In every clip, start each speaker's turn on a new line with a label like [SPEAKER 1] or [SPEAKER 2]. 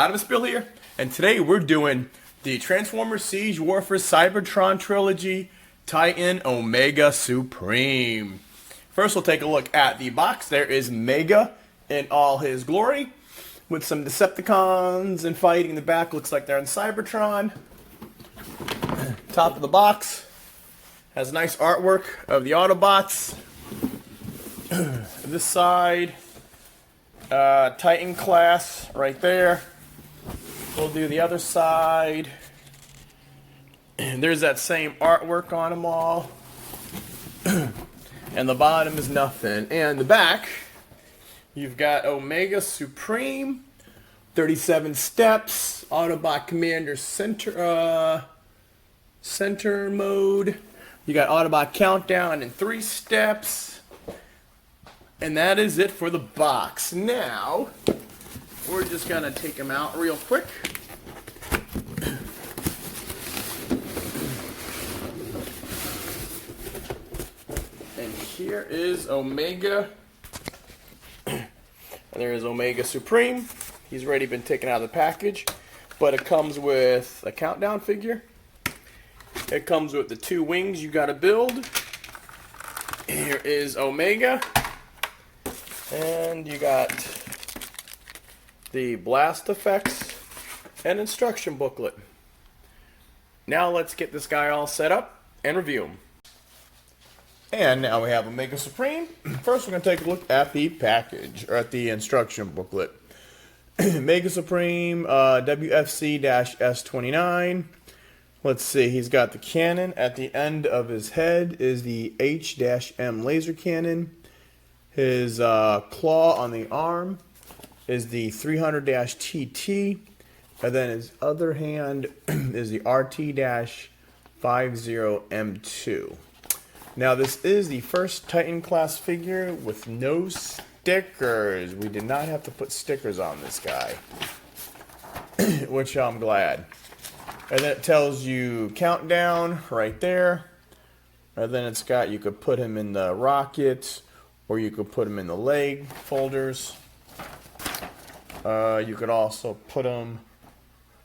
[SPEAKER 1] Rodimusbill here, and today we're doing the Transformers Siege Warfare Cybertron Trilogy Titan Omega Supreme. First we'll take a look at the box. There is Mega in all his glory, with some Decepticons and fighting in the back. Looks like they're in Cybertron. Top of the box has nice artwork of the Autobots. This side, Titan class right there. We'll do the other side. There's that same artwork on them all. And the bottom is nothing. And the back, you've got Omega Supreme, 37 steps, Autobot Commander center mode. You got Autobot Countdown in 3 steps. And that is it for the box. Now, we're just going to take them out real quick. And here is Omega. And there is Omega Supreme. He's already been taken out of the package. But it comes with a countdown figure. It comes with the 2 wings you got to build. Here is Omega. And you got the blast effects and instruction booklet. Now let's get this guy all set up and review him. And now we have Omega Supreme. First we're going to take a look at the package, or at the instruction booklet. Omega Supreme WFC-S29. Let's see, he's got the cannon. At the end of his head is the H-M laser cannon. His claw on the arm is the 300-TT, and then his other hand is the RT-50M2. Now this is the first Titan class figure with no stickers. We did not have to put stickers on this guy, which I'm glad. And then it tells you countdown right there, and then it's got, you could put him in the rocket, or you could put them in the leg folders. You could also put them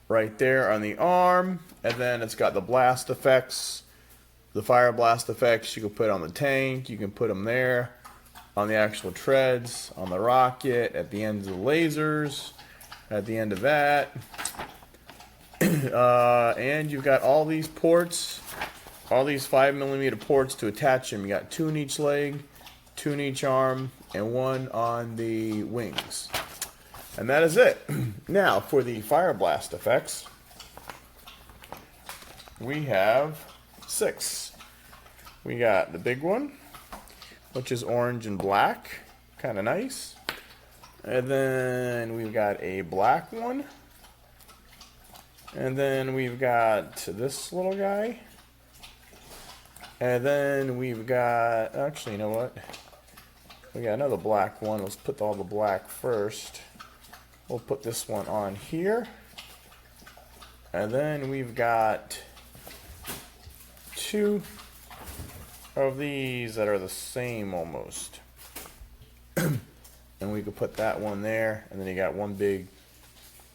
[SPEAKER 1] right there on the arm. And then it's got the blast effects, the fire blast effects. You can put on the tank. You can put them there on the actual treads, on the rocket, at the ends of the lasers, at the end of that. And you've got all these ports, all these 5mm ports to attach them. You got 2 in each leg, 2 in each arm, and 1 on the wings. And that is it. Now, for the fire blast effects, we have 6. We got the big one, which is orange and black. Kind of nice. And then we've got a black one. And then we've got this little guy. And then we've got, actually, you know what? We got another black one. Let's put all the black first. We'll put this one on here. And then we've got 2 of these that are the same almost. And we could put that one there. And then you got 1 big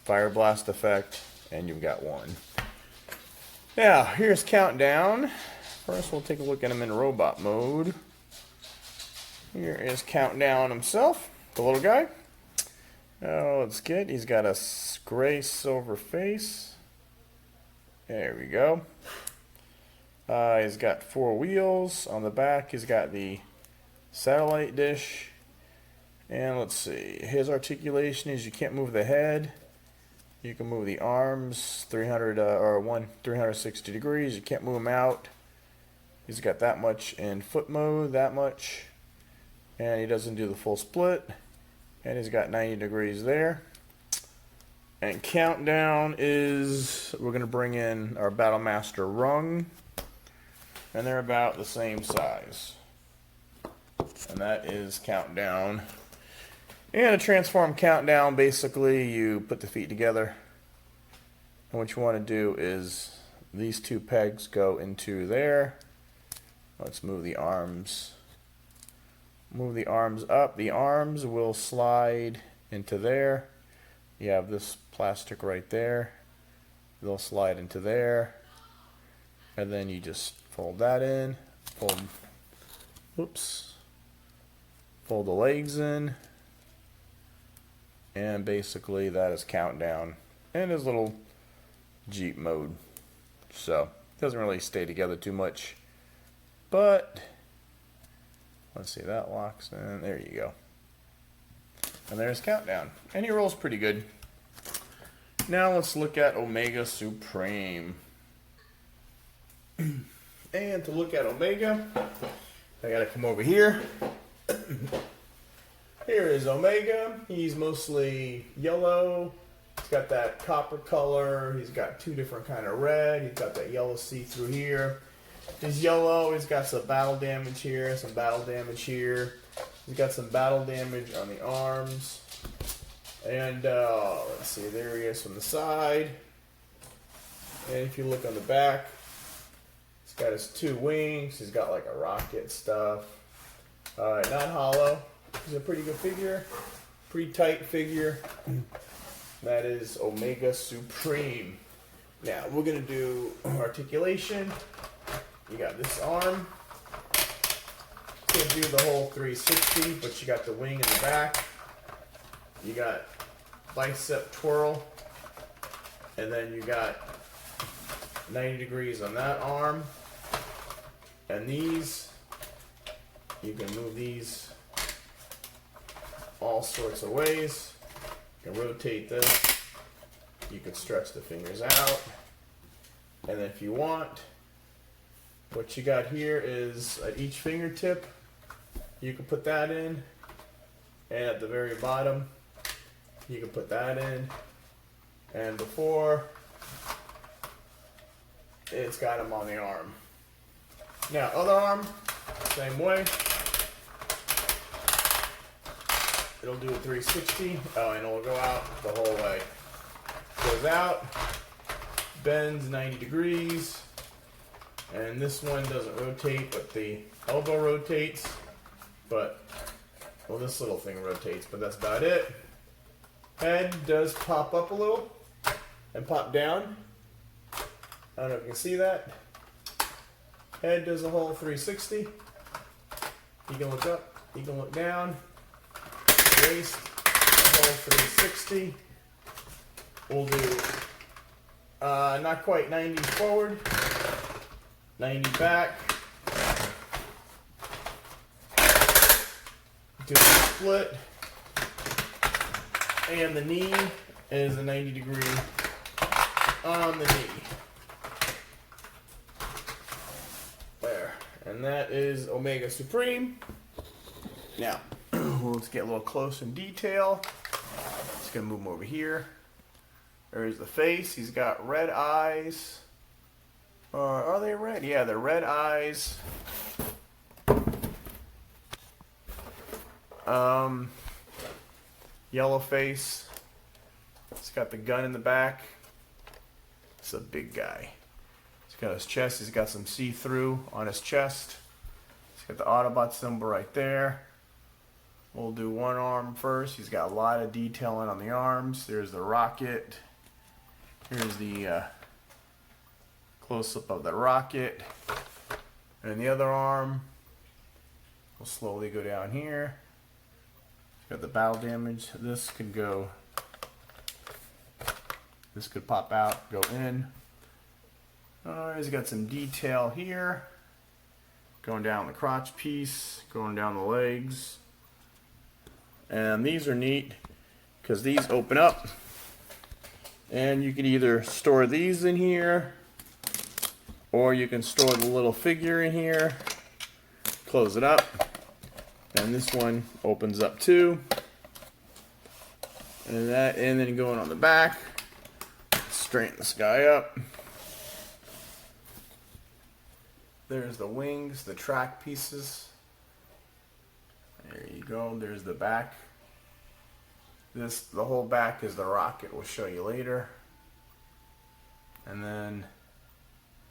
[SPEAKER 1] fire blast effect. And you've got 1. Now, here's Countdown. First, we'll take a look at him in robot mode. Here is Countdown himself, the little guy. Oh, let's get, he's got a gray silver face. There we go. He's got 4 wheels. On the back, he's got the satellite dish. And let's see, his articulation is you can't move the head. You can move the arms 360 degrees. You can't move them out. He's got that much in foot mode, that much. And he doesn't do the full split. And he's got 90 degrees there. And Countdown is, we're going to bring in our Battlemaster rung. And they're about the same size. And that is Countdown. And to transform Countdown, basically you put the feet together. And what you want to do is these 2 pegs go into there. Let's move the arms. Move the arms up. The arms will slide into there. You have this plastic right there. They'll slide into there. And then you just fold that in. Fold the legs in. And basically that is countdown and his little Jeep mode. So it doesn't really stay together too much. But let's see, that locks in. There you go. And there's countdown. And he rolls pretty good. Now let's look at Omega Supreme. And to look at Omega, I gotta come over here. Here is Omega. He's mostly yellow. He's got that copper color. He's got two different kind of red. He's got that yellow see-through here. He's yellow. He's got some battle damage here, some battle damage here. He's got some battle damage on the arms. And let's see, there he is from the side. And if you look on the back, he's got his two wings. He's got like a rocket stuff. Not hollow. He's a pretty good figure. Pretty tight figure. That is Omega Supreme. Now, we're going to do articulation. You got this arm. Can't do the whole 360, but you got the wing in the back. You got bicep twirl. And then you got 90 degrees on that arm. And these, you can move these all sorts of ways. You can rotate this. You can stretch the fingers out. And then if you want, what you got here is at each fingertip, you can put that in. And at the very bottom, you can put that in. And before, it's got them on the arm. Now, other arm, same way. It'll do a 360. Oh, and it'll go out the whole way. Goes out, bends 90 degrees, and this one doesn't rotate, but the elbow rotates. But, well, this little thing rotates, but that's about it. Head does pop up a little and pop down. I don't know if you can see that. Head does a whole 360. You can look up, you can look down. Waist, a whole 360. We'll do not quite 90 forward, 90 back. Do a split. And the knee is a 90 degree on the knee. There. And that is Omega Supreme. Now, let's get a little close in detail. Just gonna move him over here. There's the face. He's got red eyes. Are they red? Yeah, they're red eyes. Yellow face. He's got the gun in the back. It's a big guy. He's got his chest. He's got some see-through on his chest. He's got the Autobot symbol right there. We'll do one arm first. He's got a lot of detailing on the arms. There's the rocket. Here's the close-up of the rocket. And the other arm, we'll slowly go down here. Got the battle damage. This could go, this could pop out, go in. He's got some detail here. Going down the crotch piece, going down the legs. And these are neat because these open up. And you can either store these in here, or you can store the little figure in here, close it up. And this one opens up too. And then going on the back, straighten this guy up. There's the wings, the track pieces. There you go, there's the back. The whole back is the rocket, we'll show you later. And then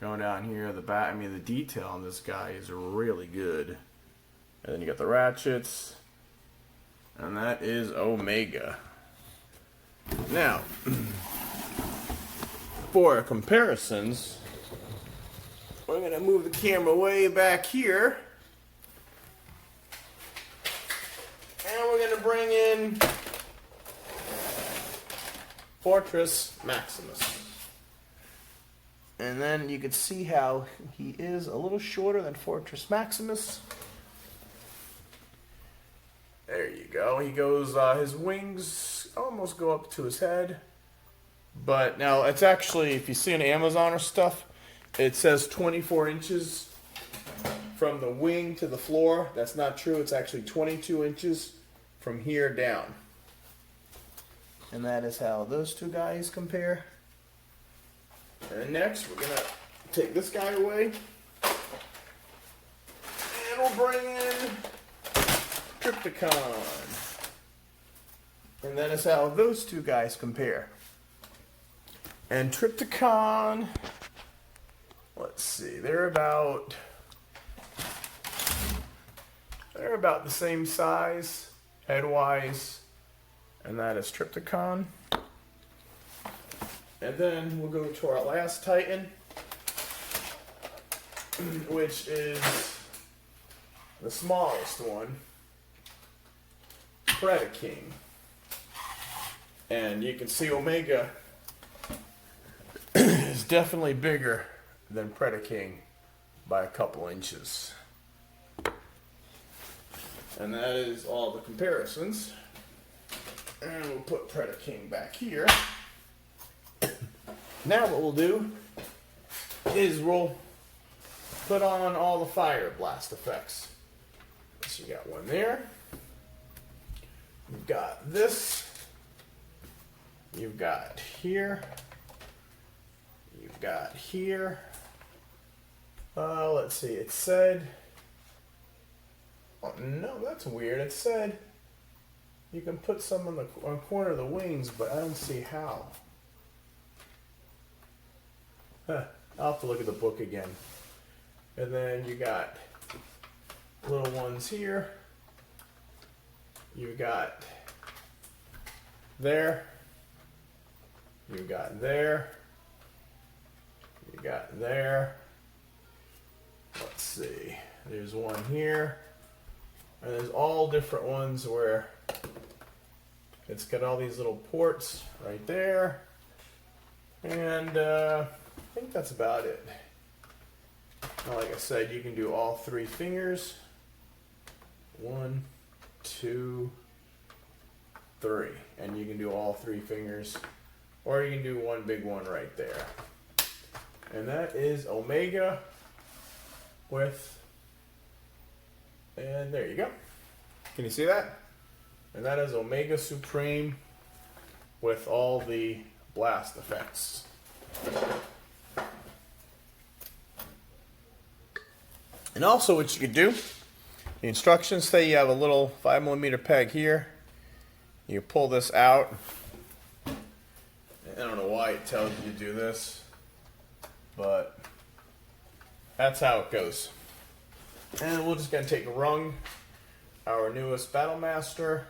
[SPEAKER 1] going down here, the back, I mean the detail on this guy is really good. And then you got the ratchets. And that is Omega. Now, for comparisons, we're going to move the camera way back here. And we're going to bring in Fortress Maximus. And then you can see how he is a little shorter than Fortress Maximus. There you go. He goes, his wings almost go up to his head. But now it's actually, if you see on Amazon or stuff, it says 24 inches from the wing to the floor. That's not true. It's actually 22 inches from here down. And that is how those two guys compare. And next, we're going to take this guy away. And we'll bring in Trypticon. And that is how those two guys compare. And Trypticon, let's see, they're about the same size, head-wise. And that is Trypticon. And then we'll go to our last Titan, which is the smallest one, Predaking. And you can see Omega is definitely bigger than Predaking by a couple inches. And that is all the comparisons. And we'll put Predaking back here. Now what we'll do is we'll put on all the fire blast effects. So you got one there. You've got this. You've got here. You've got here. Let's see. It said. Oh, no, that's weird. It said you can put some on the corner of the wings, but I don't see how. I'll have to look at the book again. And then you got little ones here. You got there. You got there. You got there. Let's see. There's one here. And there's all different ones where it's got all these little ports right there. And I think that's about it. Now, like I said, you can do all three fingers. 1, 2, 3. And you can do all three fingers. Or you can do one big one right there. And that is Omega with... And there you go. Can you see that? And that is Omega Supreme with all the blast effects. And also what you could do, the instructions say you have a little 5mm peg here. You pull this out. I don't know why it tells you to do this, but that's how it goes. And we're just going to take Rung, our newest Battle Master,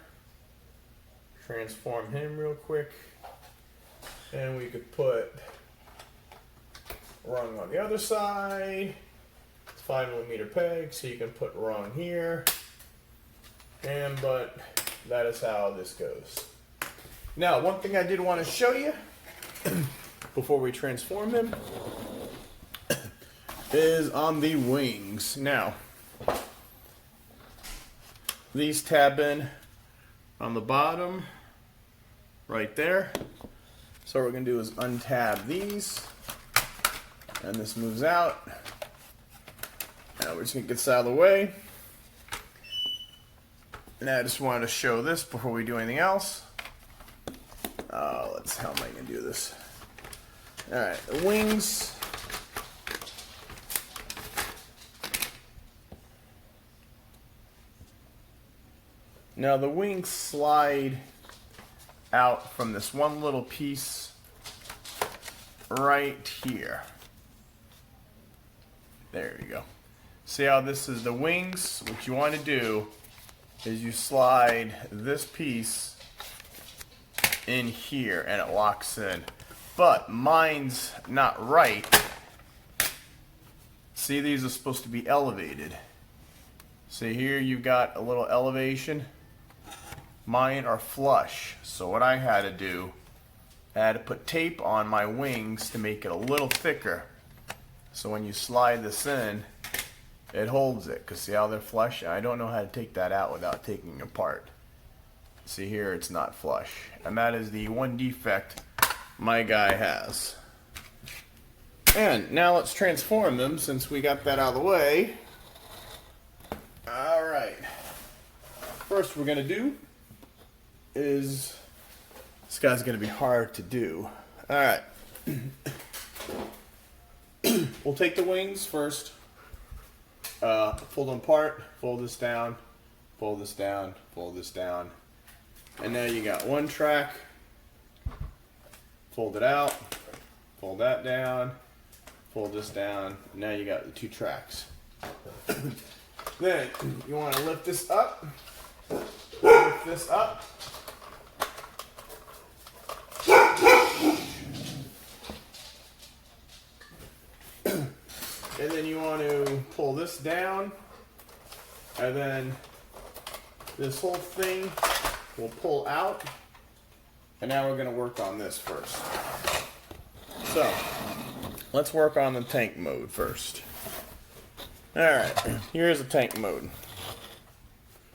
[SPEAKER 1] transform him real quick, and we could put Rung on the other side. It's 5mm peg, so you can put Rung here, but that is how this goes. Now, one thing I did want to show you before we transform him is on the wings. Now, these tab in on the bottom right there. So what we're going to do is untab these, and this moves out. Now we're just going to get this out of the way. And I just wanted to show this before we do anything else. How am I going to do this? Alright, the wings. Now the wings slide out from this one little piece right here. There you go. See how this is the wings? What you want to do is you slide this piece in here and it locks in. But mine's not right. See, these are supposed to be elevated. See here, you've got a little elevation. Mine are flush. So what I had to do, I had to put tape on my wings to make it a little thicker. So when you slide this in, it holds it. Because see how they're flush? I don't know how to take that out without taking it apart. See here, it's not flush. And that is the one defect my guy has. And now let's transform them since we got that out of the way. Alright. First we're going to do is, this guy's going to be hard to do. Alright. We'll take the wings first. Fold them apart, fold this down, fold this down, fold this down. And now you got one track. Fold it out, fold that down, fold this down. Now you got the two tracks. Then you want to lift this up, lift this up. And then you want to pull this down, and then this whole thing will pull out. And now we're going to work on this first. So, let's work on the tank mode first. Alright, here's the tank mode.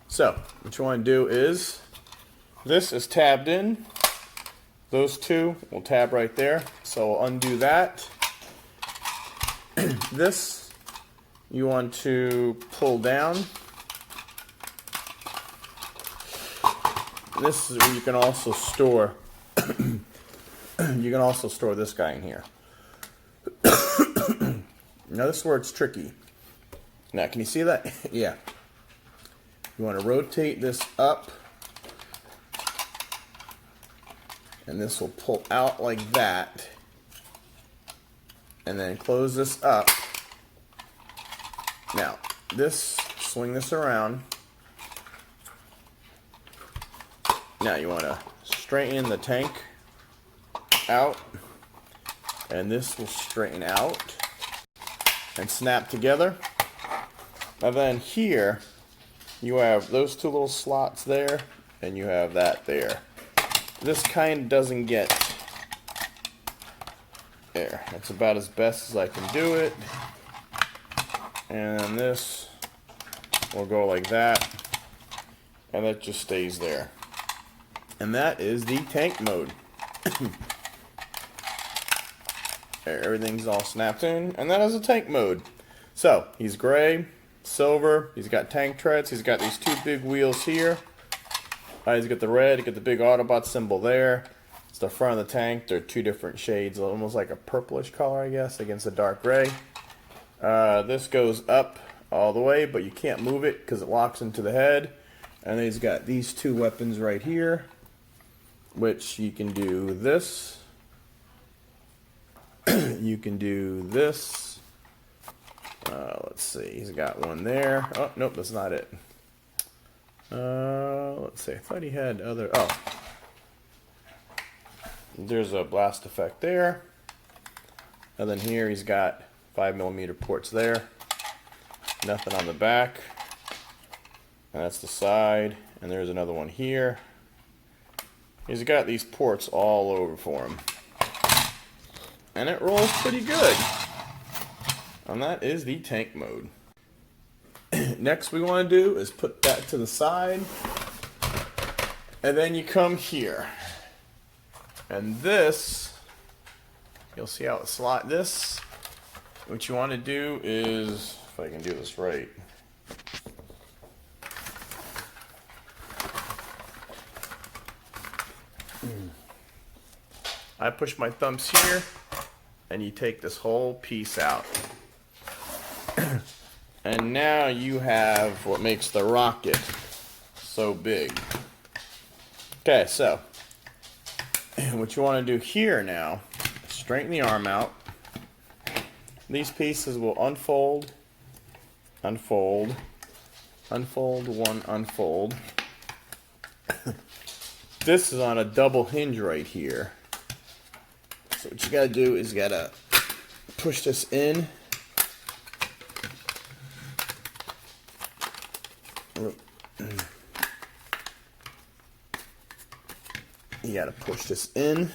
[SPEAKER 1] So, what you want to do is, this is tabbed in. Those two will tab right there. So we'll undo that. This, you want to pull down. This is where you can also store you can also store this guy in here. Now this is where it's tricky. Now can you see that? Yeah. You want to rotate this up, and this will pull out like that, and then close this up. Now this, swing this around. Now you want to straighten the tank out, and this will straighten out and snap together. And then here you have those two little slots there, and you have that there. This kind of doesn't get there. That's about as best as I can do it. And this will go like that, and it just stays there. And that is the tank mode. There, everything's all snapped in, and that is a tank mode. So, he's gray, silver, he's got tank treads, he's got these two big wheels here. He's got the red, he's got the big Autobot symbol there. It's the front of the tank. They're two different shades, almost like a purplish color, I guess, against a dark gray. This goes up all the way, but you can't move it because it locks into the head. And then he's got these two weapons right here, which you can do this. You can do this. Let's see, he's got one there. Oh, nope, that's not it. Let's see, I thought he had other, oh. There's a blast effect there. And then here he's got 5mm ports there. Nothing on the back. And that's the side. And there's another one here. He's got these ports all over for him. And it rolls pretty good. And that is the tank mode. Next we want to do is put that to the side. And then you come here. And this, you'll see how it slides. This, what you want to do is, if I can do this right. I push my thumbs here, and you take this whole piece out. And now you have what makes the rocket so big. Okay, so what you want to do here now, straighten the arm out. These pieces will unfold, unfold, unfold, one unfold. this is on a double hinge right here. So what you gotta do is you gotta push this in. You gotta push this in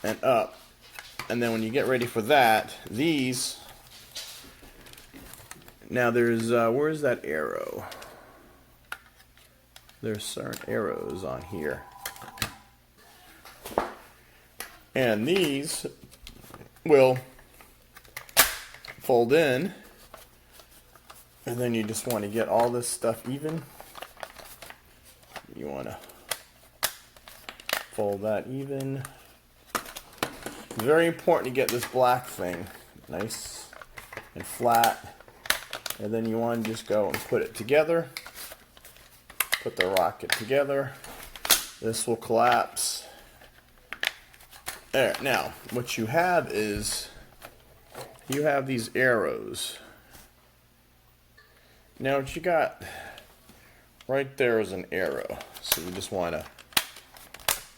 [SPEAKER 1] and up. And then when you get ready for that, these, now there's, where's that arrow? There's certain arrows on here. And these will fold in. And then you just want to get all this stuff even. You want to fold that even. It's very important to get this black thing nice and flat. And then you want to just go and put it together. Put the rocket together. This will collapse. There. Now, what you have is, you have these arrows. Now what you got right there is an arrow. So you just want to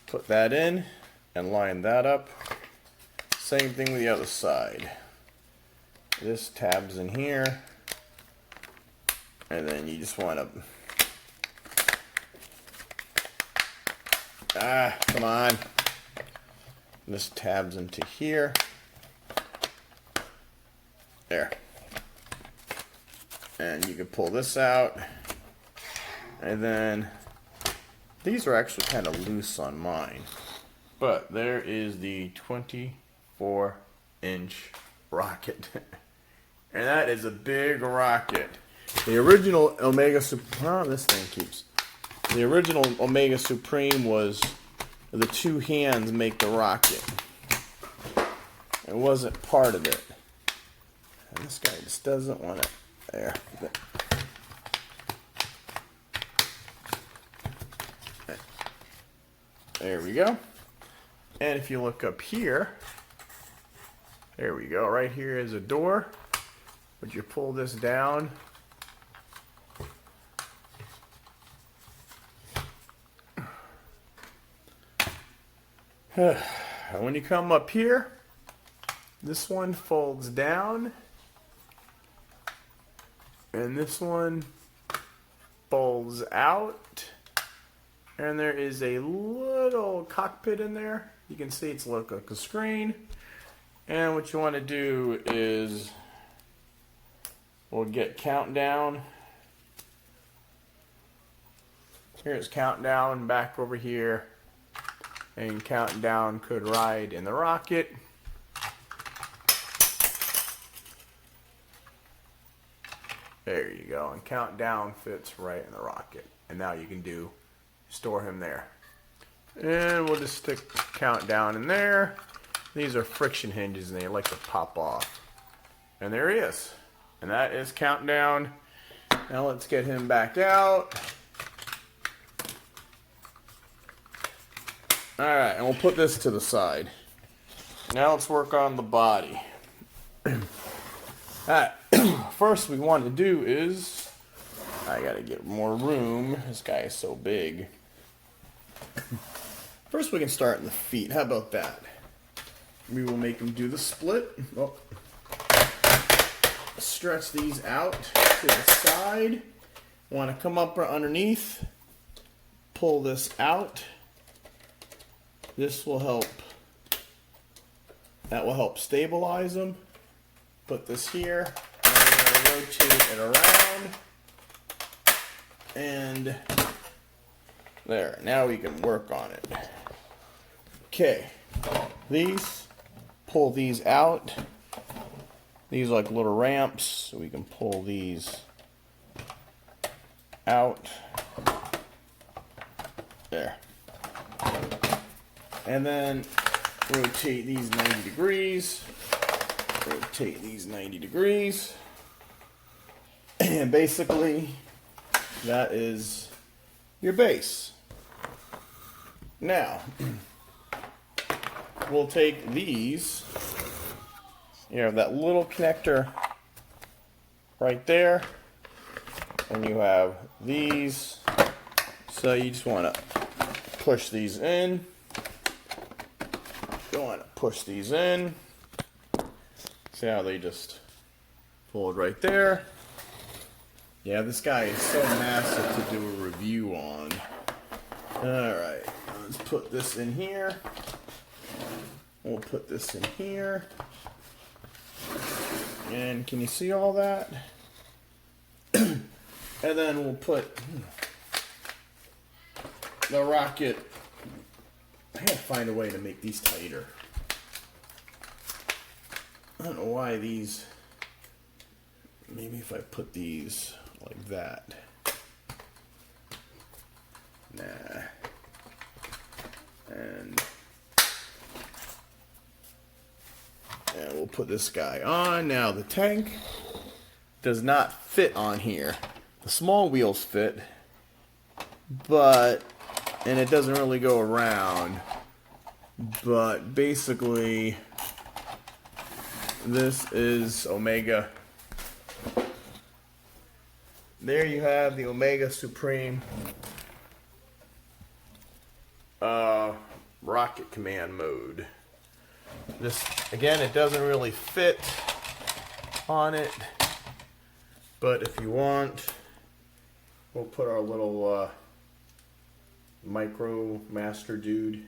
[SPEAKER 1] put that in and line that up. Same thing with the other side. This tabs in here. And then you just want to, come on. This tabs into here. There. And you can pull this out. And then these are actually kind of loose on mine. But there is the 24-inch rocket. And that is a big rocket. The original Omega Supreme, this thing keeps. The original Omega Supreme was the two hands make the rocket. It wasn't part of it. And this guy just doesn't want it. There. There we go. And if you look up here, there we go. Right here is a door. Would you pull this down? When you come up here, this one folds down. And this one folds out. And there is a little cockpit in there. You can see it's like a screen. And what you want to do is, we'll get countdown. Here's countdown back over here. And countdown could ride in the rocket. There you go. And countdown fits right in the rocket. And now you can store him there. And we'll just stick countdown in there. These are friction hinges and they like to pop off. And there he is. And that is countdown. Now let's get him back out. Alright, and we'll put this to the side. Now let's work on the body. Alright, first we want to do is, I gotta get more room. This guy is so big. First we can start in the feet. How about that? We will make him do the split. Oh. Stretch these out to the side. Want to come up underneath. Pull this out. This will help. That will help stabilize them. Put this here. And we're going to rotate it around. And there. Now we can work on it. Okay. These. Pull these out. These are like little ramps. So we can pull these out. There. And then rotate these 90 degrees. Rotate these 90 degrees. And basically, that is your base. Now, we'll take these. You have that little connector right there. And you have these. So you just want to push these in. Go on, push these in. See how they just fold right there. Yeah, this guy is so massive to do a review on. Alright, let's put this in here. We'll put this in here. And can you see all that? And then we'll put the rocket. I gotta find a way to make these tighter. I don't know why these. Maybe if I put these like that. Nah. And we'll put this guy on. Now the tank does not fit on here. The small wheels fit, and it doesn't really go around. But basically, this is Omega. There you have the Omega Supreme rocket command mode. This, again, it doesn't really fit on it, but if you want, we'll put our little micro master dude.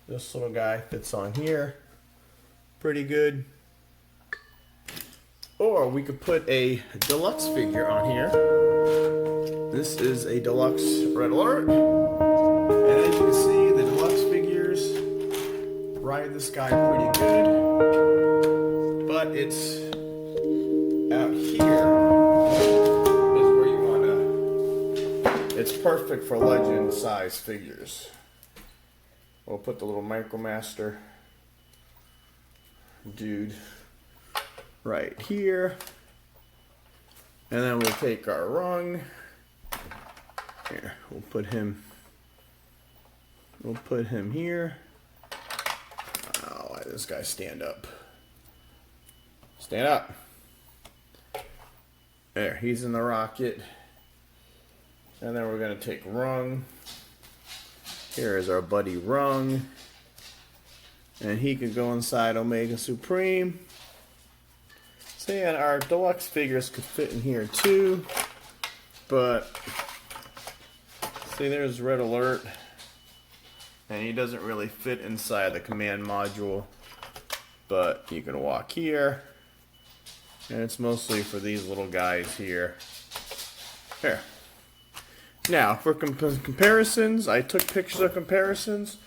[SPEAKER 1] This little guy fits on here pretty good. Or we could put a deluxe figure on here. This is a deluxe Red Alert. And as you can see, the deluxe figures ride this guy pretty good. But it's out here is where you want to. It's perfect for legend size figures. We'll put the little Micromaster dude right here, and then we'll take our rung here. We'll put him here. Oh, why does this guy stand up? Stand up. There, he's in the rocket. And then we're going to take rung. Here is our buddy rung. And he could go inside Omega Supreme. See, and our deluxe figures could fit in here too. But, see, there's Red Alert. And he doesn't really fit inside the command module. But you can walk here. And it's mostly for these little guys here. Here. Now, for comparisons, I took pictures of comparisons.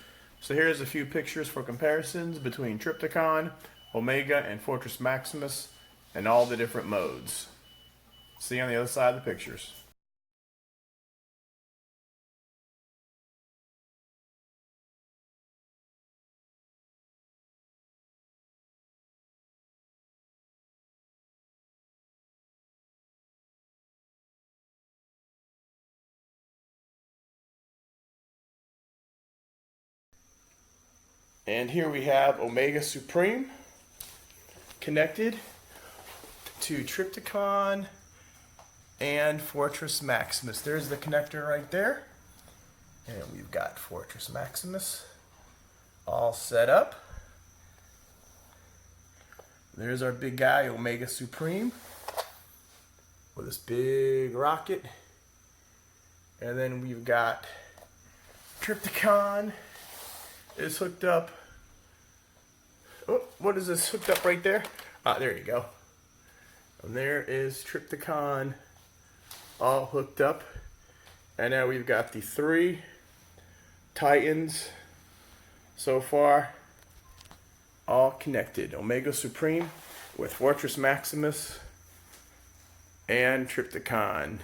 [SPEAKER 1] So here's a few pictures for comparisons between Trypticon, Omega, and Fortress Maximus, and all the different modes. See on the other side of the pictures. And here we have Omega Supreme connected to Trypticon and Fortress Maximus. There's the connector right there. And we've got Fortress Maximus all set up. There's our big guy, Omega Supreme, with this big rocket. And then we've got Trypticon is hooked up. Oh, what is this hooked up right there? Ah, there you go. And there is Trypticon all hooked up. And now we've got the 3 Titans so far all connected. Omega Supreme with Fortress Maximus and Trypticon.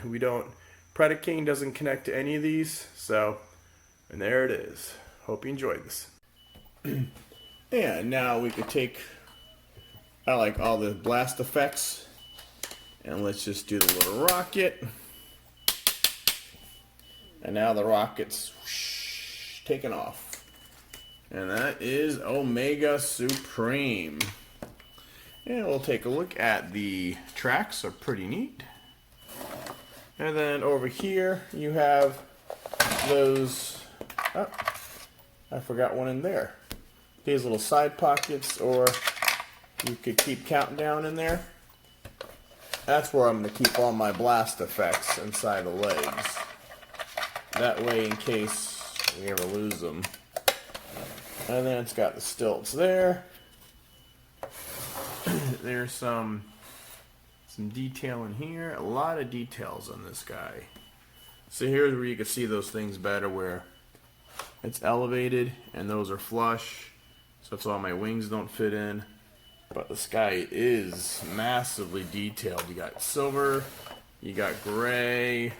[SPEAKER 1] Predaking doesn't connect to any of these, so, and there it is. Hope you enjoyed this. And now we could take, I like all the blast effects, and let's just do the little rocket. And now the rocket's taken off. And that is Omega Supreme. And we'll take a look at the tracks, are pretty neat. And then over here you have those Oh, I forgot one in there. These little side pockets, or you could keep counting down in there. That's where I'm going to keep all my blast effects inside the legs. That way, in case we ever lose them. And then it's got the stilts there. There's some detail in here. A lot of details on this guy. So here's where you can see those things better, where it's elevated and those are flush. So that's why my wings don't fit in. But the sky is massively detailed. You got silver, you got gray.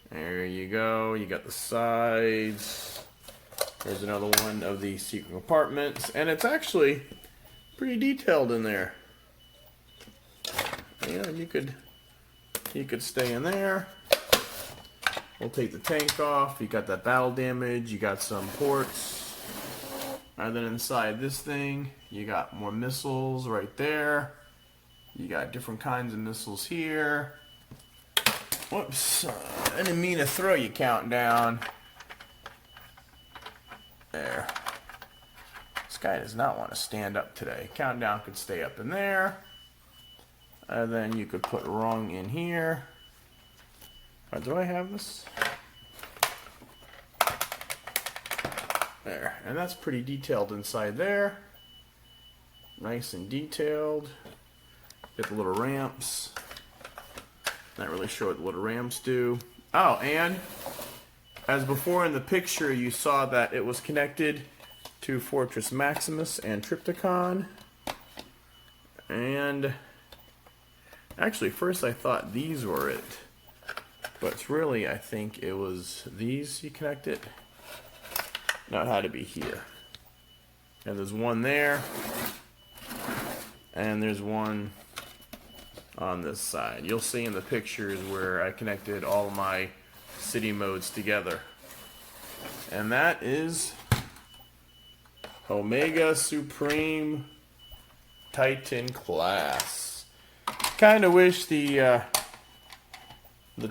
[SPEAKER 1] There you go. You got the sides. There's another one of the secret compartments, and it's actually pretty detailed in there. Yeah, you could stay in there. We'll take the tank off. You got that battle damage. You got some ports. And then inside this thing, you got more missiles right there. You got different kinds of missiles here. Whoops. I didn't mean to throw you countdown. There. This guy does not want to stand up today. Countdown could stay up in there. And then you could put rung in here. Do I have this? There. And that's pretty detailed inside there. Nice and detailed. Get the little ramps. Not really sure what the little ramps do. Oh, and as before in the picture, you saw that it was connected to Fortress Maximus and Trypticon. And actually, first I thought these were it. But it's really, I think it was these you connected. No, it had to be here. And there's one there. And there's one on this side. You'll see in the pictures where I connected all my city modes together. And that is Omega Supreme Titan class. Kind of wish the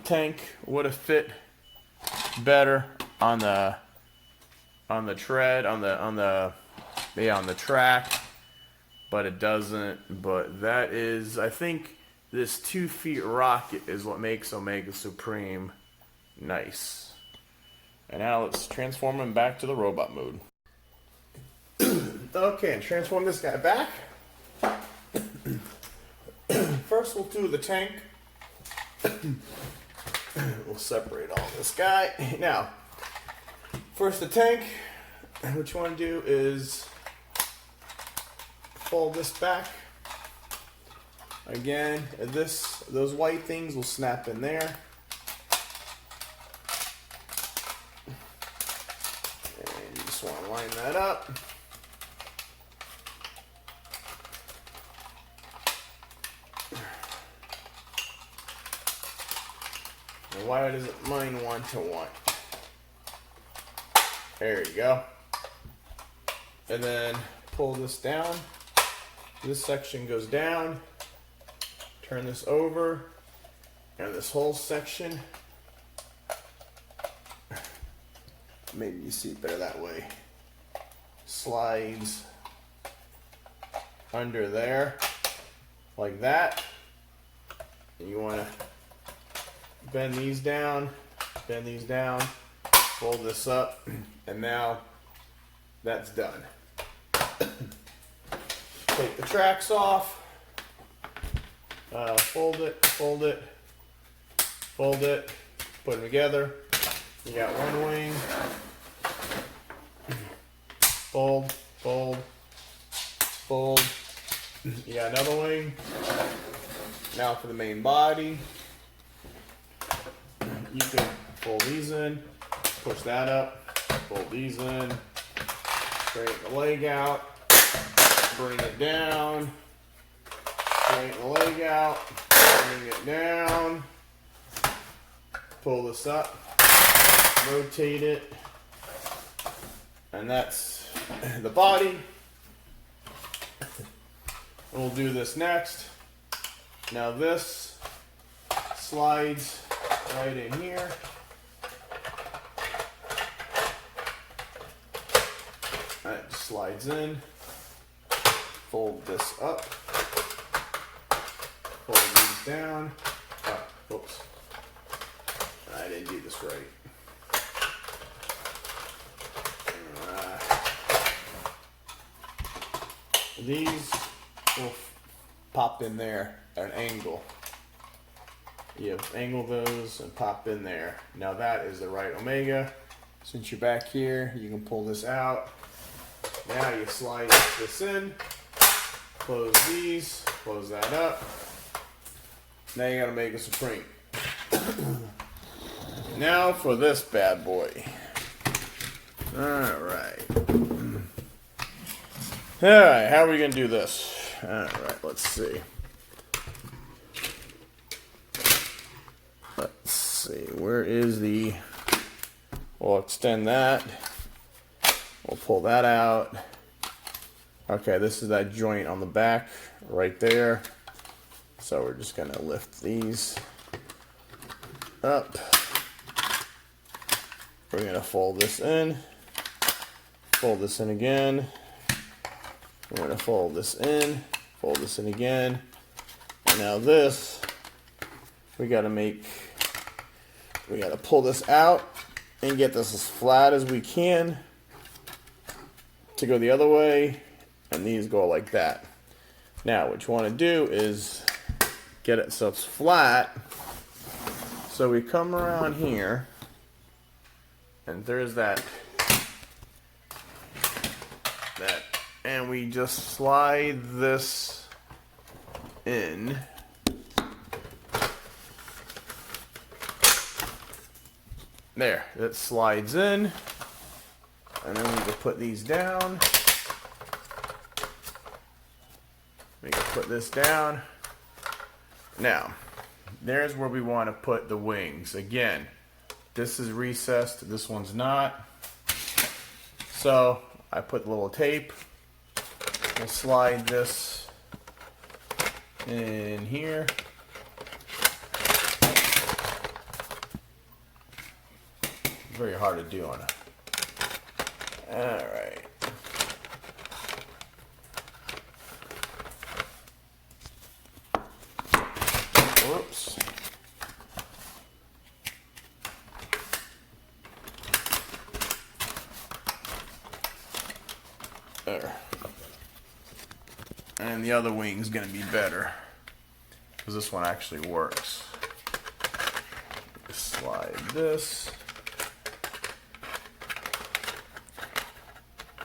[SPEAKER 1] tank would have fit better on the tread, on the track, but it doesn't. But that is, I think this 2 feet rocket is what makes Omega Supreme nice. And now let's transform him back to the robot mode. Okay, and transform this guy back. First we'll do the tank. We'll separate all this guy. Now, first the tank. What you want to do is fold this back. Again, those white things will snap in there. And you just want to line that up. And why does mine 1-to-1? There you go. And then pull this down. This section goes down. Turn this over. And this whole section, maybe you see it better that way, slides under there like that. And you want to bend these down, fold this up, and now that's done. Take the tracks off, fold it, put them together. You got one wing, fold. You got another wing. Now for the main body. You can fold these in, push that up, fold these in, straighten the leg out, bring it down, straighten the leg out, bring it down, pull this up, rotate it, and that's the body. We'll do this next. Now this slides right in here. slides in. Fold this up. Fold these down. Oh, oops. I didn't do this right. These will pop in there at an angle. You angle those and pop in there. Now that is the right omega. Since you're back here, you can pull this out. Now you slide this in, close these, close that up. Now you got Omega Supreme. Now for this bad boy. Alright. Alright, how are we going to do this? Alright, let's see. Let's see, where is the... We'll extend that. We'll pull that out. Okay, this is that joint on the back right there. So we're just going to lift these up. We're going to fold this in. Fold this in again. We're going to fold this in. Fold this in again. And now this, we got to pull this out and get this as flat as we can to go the other way, and these go like that. Now what you want to do is get it so it's flat. So we come around here, and there's that, and we just slide this in. There, it slides in, and then we can put these down. We can put this down. Now, there's where we want to put the wings. Again, this is recessed, this one's not. So, I put the little tape. We'll slide this in here. Very hard to do on it. Alright. Whoops. There. And the other wing's gonna be better, because this one actually works. Just slide this.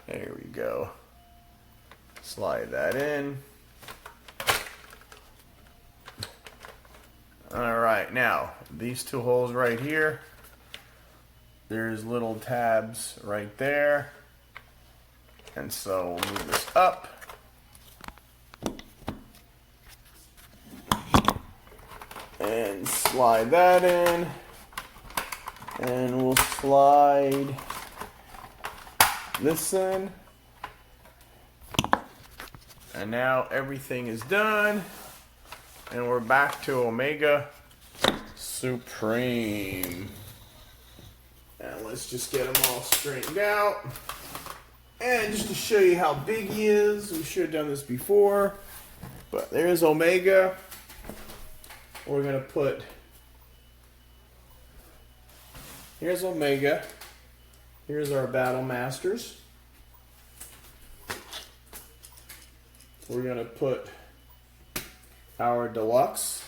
[SPEAKER 1] There we go. Slide that in. Alright, now, these two holes right here, there's little tabs right there. And so we'll move this up. And slide that in. And we'll slide this in, and now everything is done, and we're back to Omega Supreme. And let's just get them all straightened out. And just to show you how big he is, we should have done this before, but there's Omega. We're gonna put, here's Omega. Here's our Battle Masters. We're going to put our Deluxe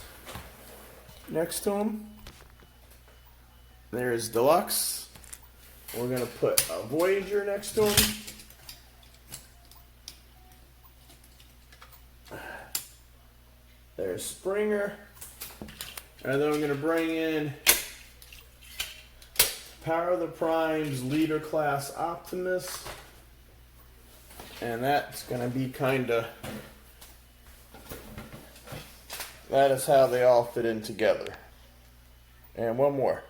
[SPEAKER 1] next to them. There's Deluxe. We're going to put a Voyager next to him. There's Springer. And then I'm going to bring in Power of the Primes Leader Class Optimus. And that's going to be kind of... That is how they all fit in together. And one more.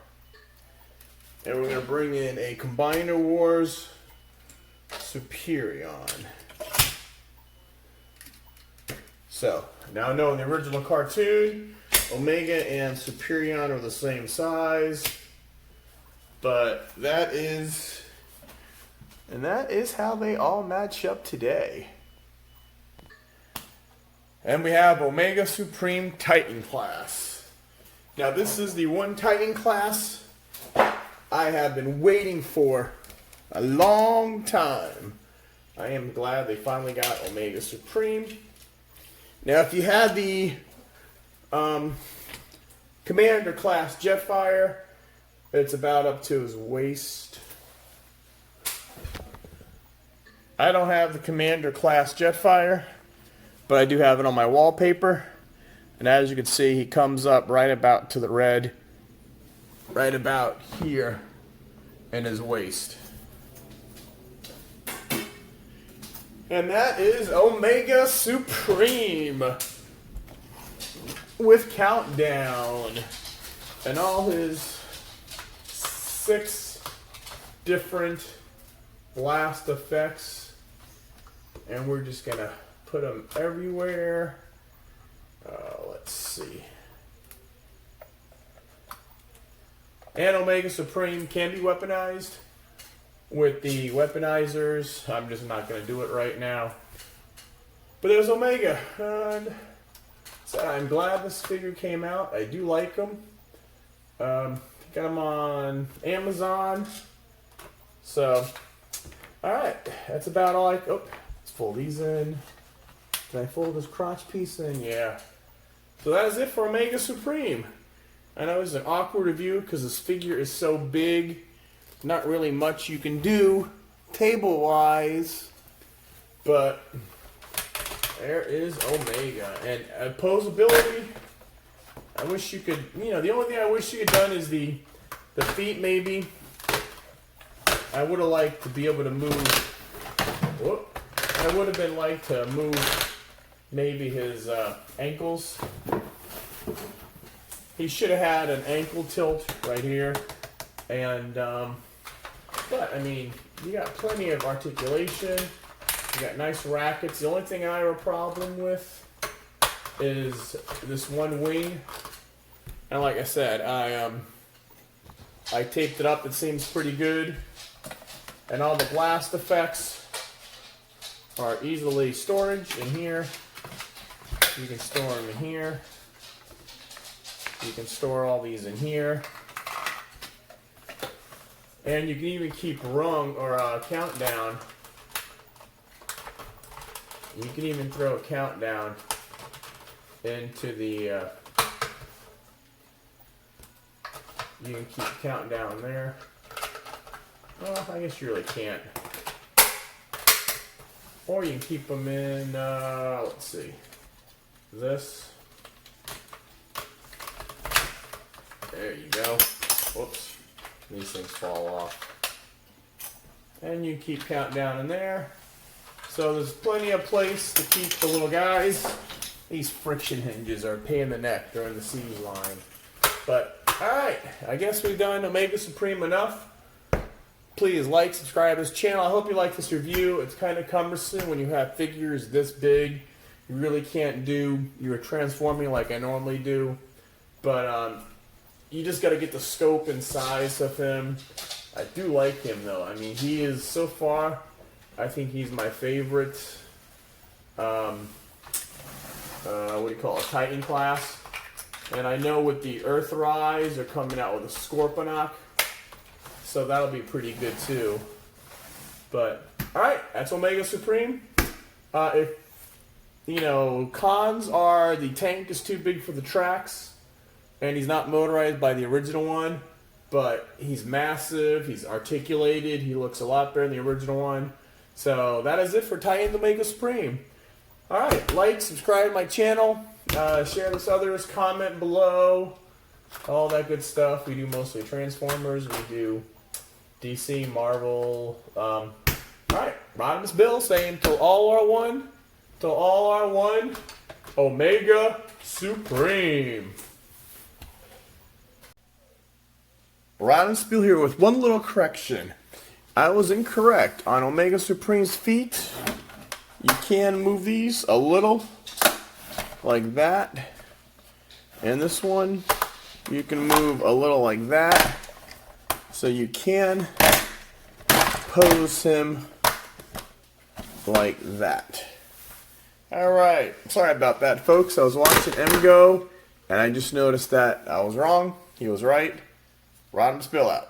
[SPEAKER 1] And we're going to bring in a Combiner Wars Superion. So, now I know in the original cartoon, Omega and Superion are the same size. But that is And that is how they all match up today. And we have Omega Supreme Titan class. Now this is the one Titan class I have been waiting for a long time. I am glad they finally got Omega Supreme. Now if you had the Commander class Jetfire, it's about up to his waist. I don't have the Commander class Jetfire, but I do have it on my wallpaper. And as you can see, he comes up right about to the red, right about here in his waist. And that is Omega Supreme with Countdown and all his 6 different blast effects. And we're just gonna put them everywhere. Let's see. And Omega Supreme can be weaponized with the weaponizers. I'm just not going to do it right now. But there's Omega. And so I'm glad this figure came out. I do like them. Got them on Amazon. So, alright. That's about all I... Oh, let's fold these in. Can I fold this crotch piece in? Yeah. So that is it for Omega Supreme. I know it's an awkward review because this figure is so big. Not really much you can do table-wise. But there is Omega. And posability, I wish you could, you know, the only thing I wish you had done is the feet maybe. I would have liked to be able to move. Whoop. I would have been like to move maybe his ankles. He should have had an ankle tilt right here. And, but, I mean, you got plenty of articulation. You got nice rackets. The only thing I have a problem with is this one wing. And like I said, I taped it up. It seems pretty good. And all the blast effects are easily storage in here. You can store them in here. You can store all these in here. And you can even keep rung or countdown. You can even throw a countdown into the you can keep countdown there. Well, I guess you really can't. Or you can keep them in, let's see, this. There you go. Whoops. These things fall off. And you keep countdown in there. So there's plenty of place to keep the little guys. These friction hinges are a pain in the neck. They're in the siege line. But, alright. I guess we've done Omega Supreme enough. Please like, subscribe to this channel. I hope you like this review. It's kind of cumbersome when you have figures this big. You really can't do your transforming like I normally do. But, you just got to get the scope and size of him. I do like him, though. I mean, he is, so far, I think he's my favorite, what do you call it, Titan class. And I know with the Earthrise, they're coming out with a Scorponok. So that'll be pretty good, too. But, alright, that's Omega Supreme. If, you know, cons are the tank is too big for the tracks. And he's not motorized by the original one, but he's massive, he's articulated, he looks a lot better than the original one. So that is it for Titan Omega Supreme. Alright, like, subscribe to my channel, share this others, comment below, all that good stuff. We do mostly Transformers, we do DC, Marvel. Alright, Rodimusbill saying till all are one, Omega Supreme. Rodimusbill here with one little correction. I was incorrect. On Omega Supreme's feet, you can move these a little, like that. And this one, you can move a little like that. So you can pose him like that. Alright, sorry about that, folks. I was watching him go, and I just noticed that I was wrong. He was right. Rodimusbill out.